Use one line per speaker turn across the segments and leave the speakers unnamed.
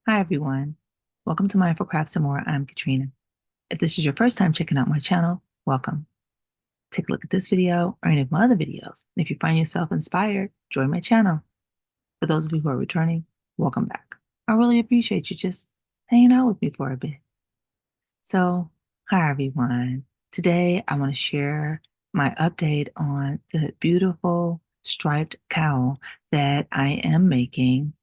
Hi, everyone. Welcome to Mindful Crafts and More. I'm Katrina. If this is your first time checking out my channel, welcome. Take a look at this video or any of my other videos. And if you find yourself inspired, join my channel. For those of you who are returning, welcome back. I really appreciate you just hanging out with me for a bit. So, hi, everyone. Today, I want to share my update on the beautiful striped cowl that I am making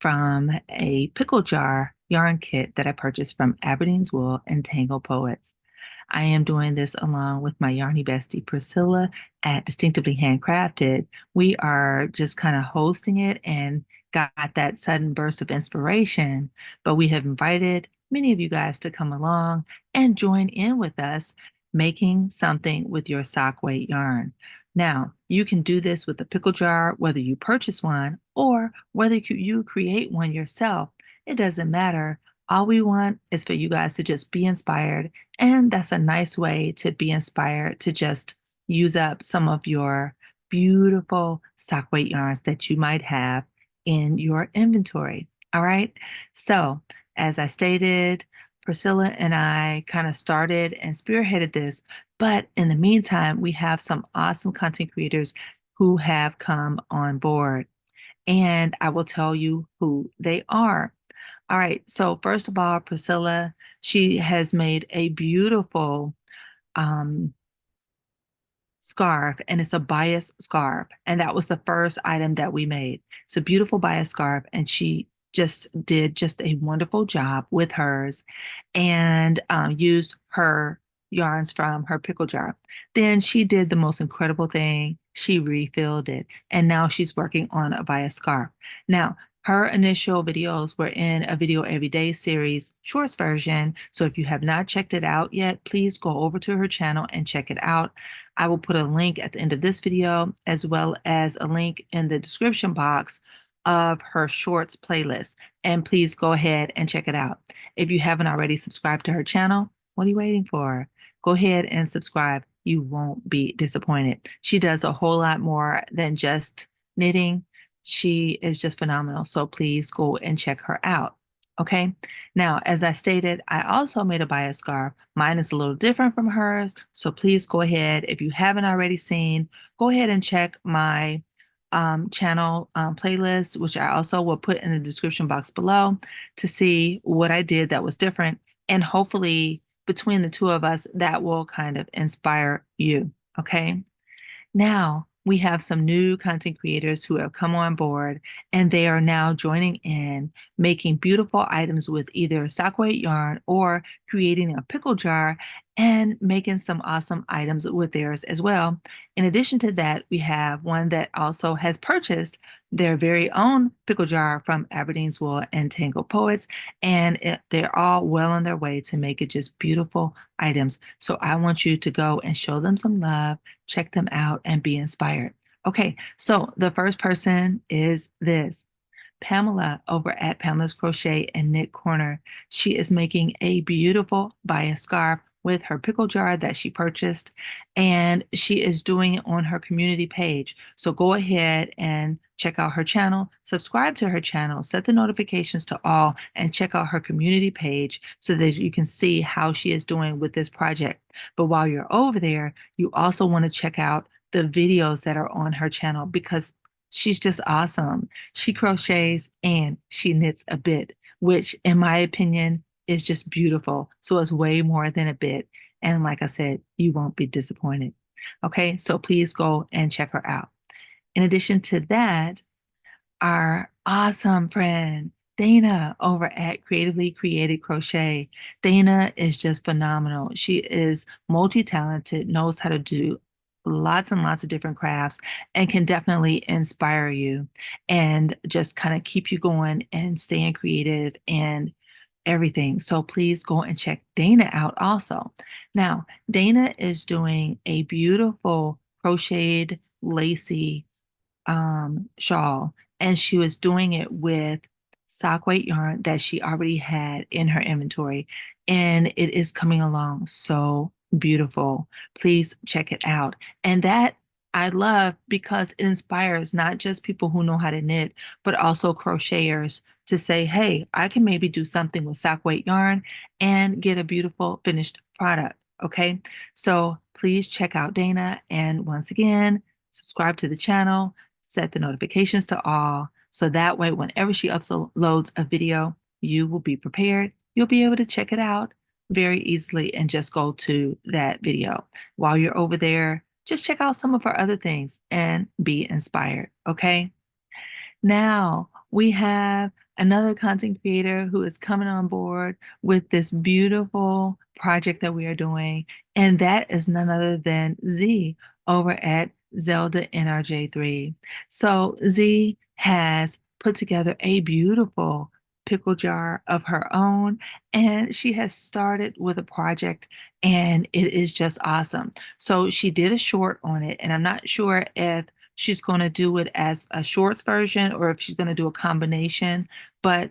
from a pickle jar yarn kit that I purchased from Aberdeen's Wool and Tangled Poets. I am doing this along with my Yarny Bestie Pricilla at Distinctively Handcrafted. We are just kind of hosting it and got that sudden burst of inspiration, but we have invited many of you guys to come along and join in with us making something with your sock weight yarn. Now, you can do this with a pickle jar, whether you purchase one or whether you create one yourself. It doesn't matter. All we want is for you guys to just be inspired. And that's a nice way to be inspired to just use up some of your beautiful sock weight yarns that you might have in your inventory. All right. So, as I stated, Priscilla and I kind of started and spearheaded this. But in the meantime, we have some awesome content creators who have come on board. And I will tell you who they are. All right. So, first of all, Priscilla, she has made a beautiful um, scarf, and it's a bias scarf. And that was the first item that we made. It's a beautiful bias scarf, and she just did just a wonderful job with hers and used her yarns from her pickle jar. Then she did the most incredible thing. She refilled it, and now she's working on a bias scarf. Now, her initial videos were in a video every day series shorts version. So if you have not checked it out yet, please go over to her channel and check it out. I will put a link at the end of this video, as well as a link in the description box of her shorts playlist. And please go ahead and check it out. If you haven't already subscribed to her channel, what are you waiting for? Go ahead and subscribe. You won't be disappointed. She does a whole lot more than just knitting. She is just phenomenal. So please go and check her out. Okay. Now, as I stated, I also made a bias scarf. Mine is a little different from hers. So please go ahead. If you haven't already seen, go ahead and check my channel playlist, which I also will put in the description box below to see what I did that was different. And hopefully, between the two of us, that will kind of inspire you. Okay. Now, we have some new content creators who have come on board and they are now joining in, making beautiful items with either sock weight yarn or creating a pickle jar and making some awesome items with theirs as well. In addition to that, we have one that also has purchased their very own pickle jar from Aberdeen's Wool and Tangled Poets, and they're all well on their way to make it just beautiful items. So I want you to go and show them some love, check them out, and be inspired. Okay, so the first person is this. Pamela over at Pamela's Crochet and Knit Corner. She is making a beautiful bias scarf with her pickle jar that she purchased, and she is doing it on her community page. So go ahead and check out her channel, subscribe to her channel, set the notifications to all, and check out her community page so that you can see how she is doing with this project. But while you're over there, you also want to check out the videos that are on her channel because she's just awesome. She crochets and she knits a bit, which in my opinion is just beautiful. So it's way more than a bit. And like I said, you won't be disappointed. Okay, so please go and check her out. In addition to that, our awesome friend Dana over at Creatively Created Crochet. Dana is just phenomenal. She is multi-talented, knows how to do lots and lots of different crafts, and can definitely inspire you and just kind of keep you going and staying creative and everything. So please go and check Dana out also. Now, Dana is doing a beautiful crocheted lacy shawl, and she was doing it with sock weight yarn that she already had in her inventory, and it is coming along so beautiful. Please check it out. And that I love because it inspires not just people who know how to knit, but also crocheters to say, hey, I can maybe do something with sock weight yarn and get a beautiful finished product. Okay. So please check out Dana. And once again, subscribe to the channel, set the notifications to all. So that way, whenever she uploads a video, you will be prepared. You'll be able to check it out very easily and just go to that video. While you're over there, just check out some of her other things and be inspired. Okay. Now we have another content creator who is coming on board with this beautiful project that we are doing, and that is none other than Z over at Zelda NRJ3. So Z has put together a beautiful pickle jar of her own, and she has started with a project, and it is just awesome. So she did a short on it, and I'm not sure if she's going to do it as a shorts version or if she's going to do a combination. But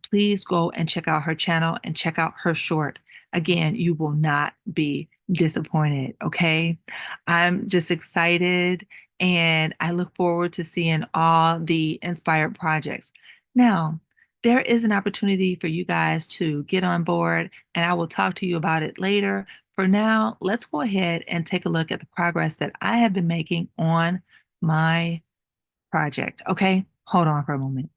please go and check out her channel and check out her short. Again, you will not be disappointed. Okay. I'm just excited and I look forward to seeing all the inspired projects. Now, there is an opportunity for you guys to get on board, and I will talk to you about it later. For now, let's go ahead and take a look at the progress that I have been making on my project. Okay, hold on for a moment.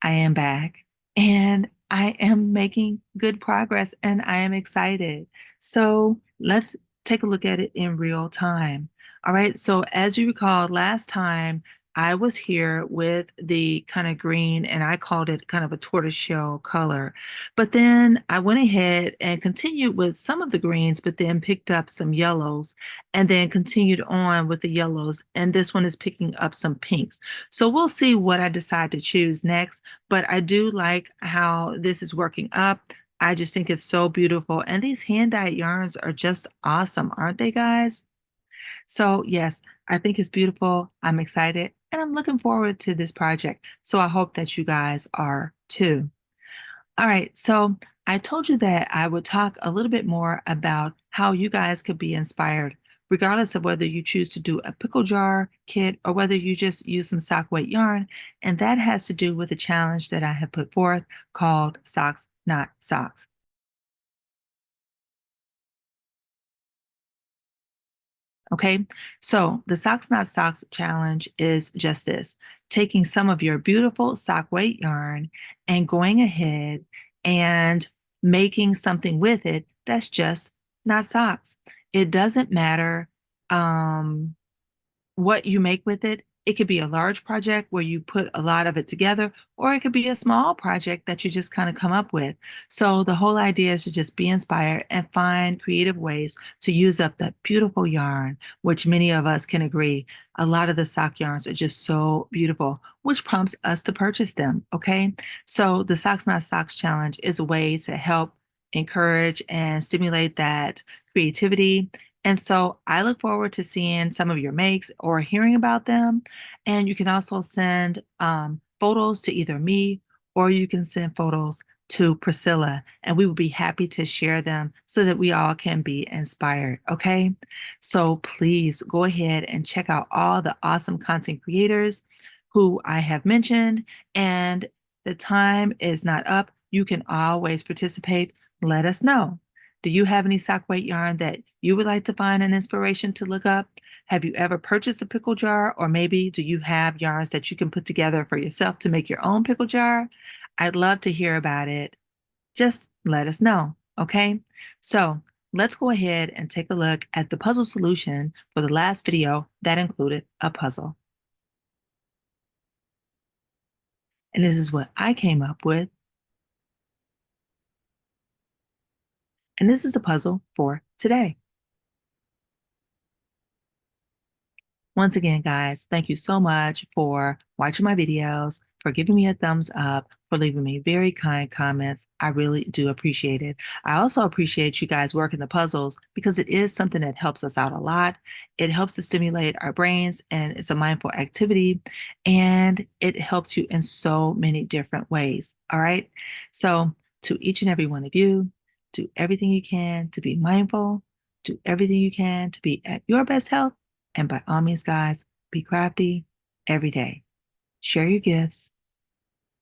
I am back and I am making good progress and I am excited. So let's take a look at it in real time. All right. So as you recall, last time I was here with the kind of green and I called it kind of a tortoiseshell color. But then I went ahead and continued with some of the greens, but then picked up some yellows and then continued on with the yellows. And this one is picking up some pinks. So we'll see what I decide to choose next, but I do like how this is working up. I just think it's so beautiful. And these hand-dyed yarns are just awesome, aren't they, guys? So yes, I think it's beautiful. I'm excited and I'm looking forward to this project. So I hope that you guys are too. All right, so I told you that I would talk a little bit more about how you guys could be inspired, regardless of whether you choose to do a pickle jar kit or whether you just use some sock weight yarn. And that has to do with a challenge that I have put forth called Socks Not Socks. Okay, so the Socks Not Socks challenge is just this, taking some of your beautiful sock weight yarn and going ahead and making something with it that's just not socks. It doesn't matter. What you make with it. It could be a large project where you put a lot of it together, or it could be a small project that you just kind of come up with. So the whole idea is to just be inspired and find creative ways to use up that beautiful yarn, which many of us can agree. A lot of the sock yarns are just so beautiful, which prompts us to purchase them. Okay. So the Socks Not Socks challenge is a way to help encourage and stimulate that creativity, and so I look forward to seeing some of your makes or hearing about them. And you can also send photos to either me or you can send photos to Priscilla, and we will be happy to share them so that we all can be inspired. Okay. So please go ahead and check out all the awesome content creators who I have mentioned, and the time is not up. You can always participate. Let us know. Do you have any sock weight yarn that you would like to find an inspiration to look up? Have you ever purchased a pickle jar? Or maybe do you have yarns that you can put together for yourself to make your own pickle jar? I'd love to hear about it. Just let us know, okay? So let's go ahead and take a look at the puzzle solution for the last video that included a puzzle. And this is what I came up with. And this is the puzzle for today. Once again, guys, thank you so much for watching my videos, for giving me a thumbs up, for leaving me very kind comments. I really do appreciate it. I also appreciate you guys working the puzzles because it is something that helps us out a lot. It helps to stimulate our brains, and it's a mindful activity, and it helps you in so many different ways. All right. So to each and every one of you, do everything you can to be mindful, do everything you can to be at your best health. And by all means, guys, be crafty every day. Share your gifts,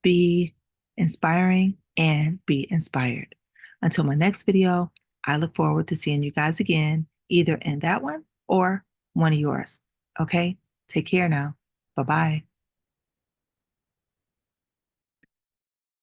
be inspiring, and be inspired. Until my next video, I look forward to seeing you guys again, either in that one or one of yours. Okay? Take care now. Bye-bye.